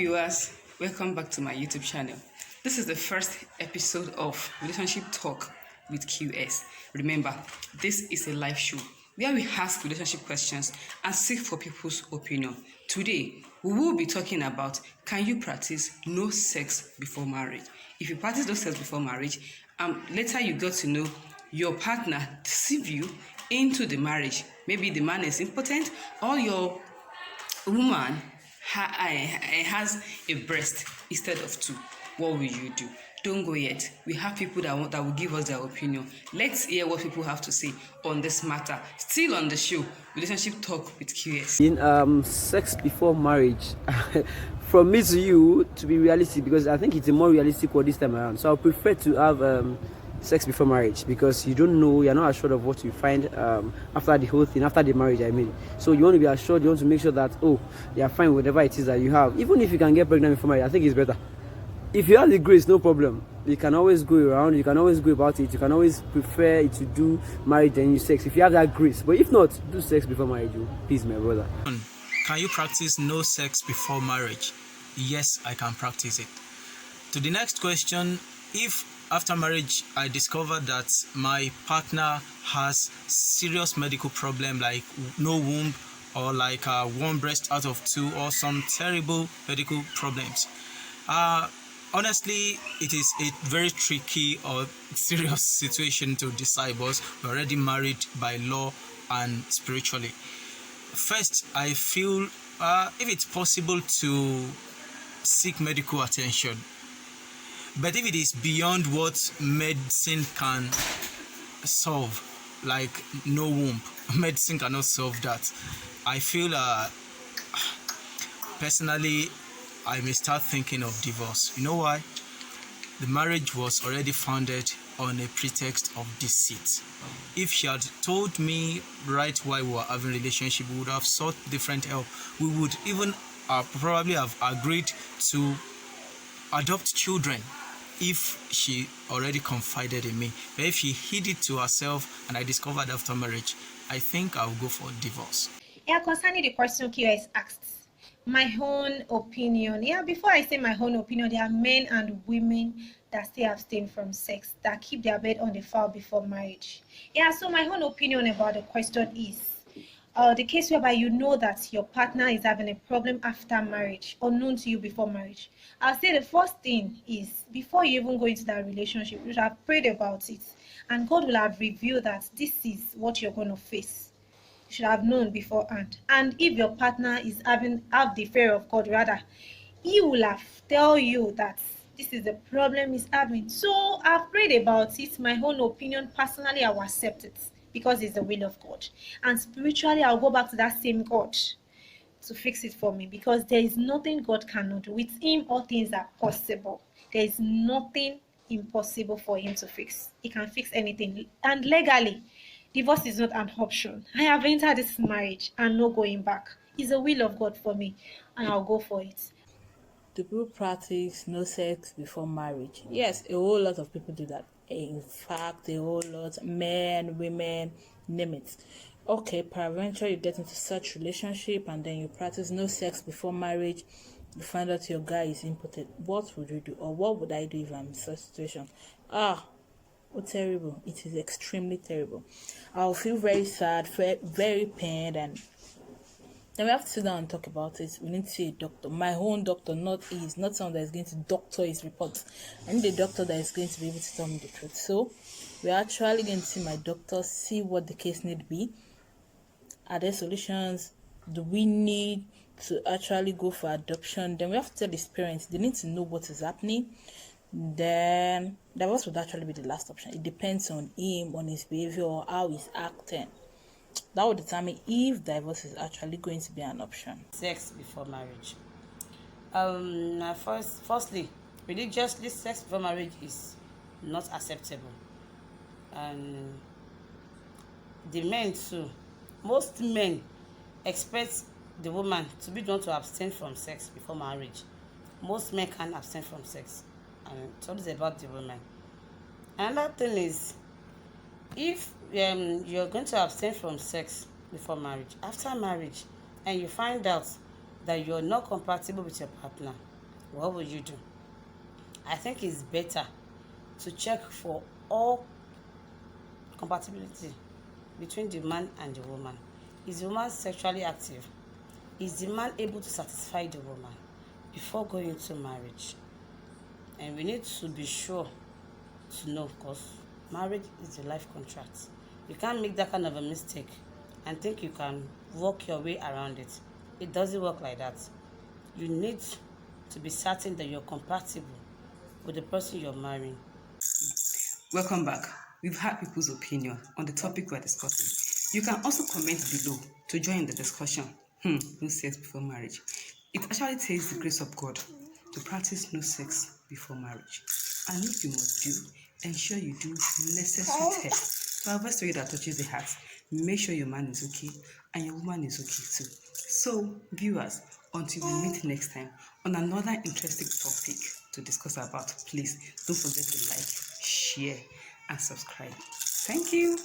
viewers, welcome back to my YouTube channel. This is the first episode of Relationship Talk with QS. Remember, this is a live show where we ask relationship questions and seek for people's opinion. Today, we will be talking about, can you practice no sex before marriage? If you practice no sex before marriage, later you got to know your partner deceive you into the marriage. Maybe the man is impotent or your woman has a breast instead of two. What will you do? Don't go yet. We have people that will give us their opinion. Let's hear what people have to say on this matter. Still on the show, Relationship Talk with QS. In sex before marriage, from me to you, to be realistic, because I think it's a more realistic one this time around. So I prefer to have sex before marriage, because you don't know, you're not assured of what you find after the whole thing, after the marriage, I mean. So you want to be assured, you want to make sure that, you're fine with whatever it is that you have. Even if you can get pregnant before marriage, I think it's better. If you have the grace, no problem. You can always go around, you can always go about it, you can always prefer to do marriage than you sex, if you have that grace. But if not, do sex before marriage, please, my brother. Can you practice no sex before marriage? Yes, I can practice it. To the next question, if after marriage I discover that my partner has serious medical problem like no womb or like one breast out of two or some terrible medical problems, honestly it is a very tricky or serious situation to decide, because we're already married by law and spiritually. First, I feel if it's possible to seek medical attention. But if it is beyond what medicine can solve, like no womb, medicine cannot solve that, I feel personally I may start thinking of divorce. You know why? The marriage was already founded on a pretext of deceit. If she had told me right while we were having a relationship, we would have sought different help. We would even probably have agreed to adopt children if she already confided in me. But if she hid it to herself and I discovered after marriage, I think I'll go for divorce. Concerning the question QS asked, my own opinion. Before I say my own opinion, there are men and women that stay abstain from sex, that keep their bed on the foul before marriage. So my own opinion about the question is, the case whereby you know that your partner is having a problem after marriage, unknown to you before marriage. I'll say the first thing is, before you even go into that relationship, you should have prayed about it, and God will have revealed that this is what you're going to face. You should have known beforehand. And if your partner is have the fear of God, rather, he will have tell you that this is the problem he's having. So I've prayed about it. My own opinion, personally, I will accept it, because it's the will of God. And spiritually, I'll go back to that same God to fix it for me, because there is nothing God cannot do. With him, all things are possible. There is nothing impossible for him to fix. He can fix anything. And legally, divorce is not an option. I have entered this marriage and no going back. It's the will of God for me, and I'll go for it. Do people practice no sex before marriage? Yes, a whole lot of people do that. In fact, a whole lot, men, women, name it. Okay, peradventure you get into such relationship and then you practice no sex before marriage. You find out your guy is impotent. What would you do, or what would I do if I'm in such a situation? Terrible! It is extremely terrible. I'll feel very sad, very pained, and then we have to sit down and talk about it. We need to see a doctor. My own doctor, not someone that is going to doctor his reports. I need a doctor that is going to be able to tell me the truth. So we're actually going to see my doctor, see what the case need be. Are there solutions? Do we need to actually go for adoption? Then we have to tell his parents. They need to know what is happening. Then divorce would actually be the last option. It depends on him, on his behavior, or how he's acting. That will determine if divorce is actually going to be an option. Sex before marriage. Firstly, religiously, sex before marriage is not acceptable. And the men too. Most men expect the woman to be the one to abstain from sex before marriage. Most men can't abstain from sex, and it's always about the woman. Another thing is, if you're going to abstain from sex before marriage, after marriage, and you find out that you're not compatible with your partner, what would you do? I think it's better to check for all compatibility between the man and the woman. Is the woman sexually active? Is the man able to satisfy the woman before going into marriage? And we need to be sure to know, because marriage is a life contract. You can't make that kind of a mistake and think you can work your way around it. It doesn't work like that. You need to be certain that you're compatible with the person you're marrying. Welcome back. We've had people's opinion on the topic we're discussing. You can also comment below to join the discussion. No sex before marriage. It actually takes the grace of God to practice no sex before marriage. And if you must do, ensure you do necessary tests to avoid story that touches the heart. Make sure your man is okay and your woman is okay too. So, viewers, until we meet next time on another interesting topic to discuss about, please don't forget to like, share, and subscribe. Thank you.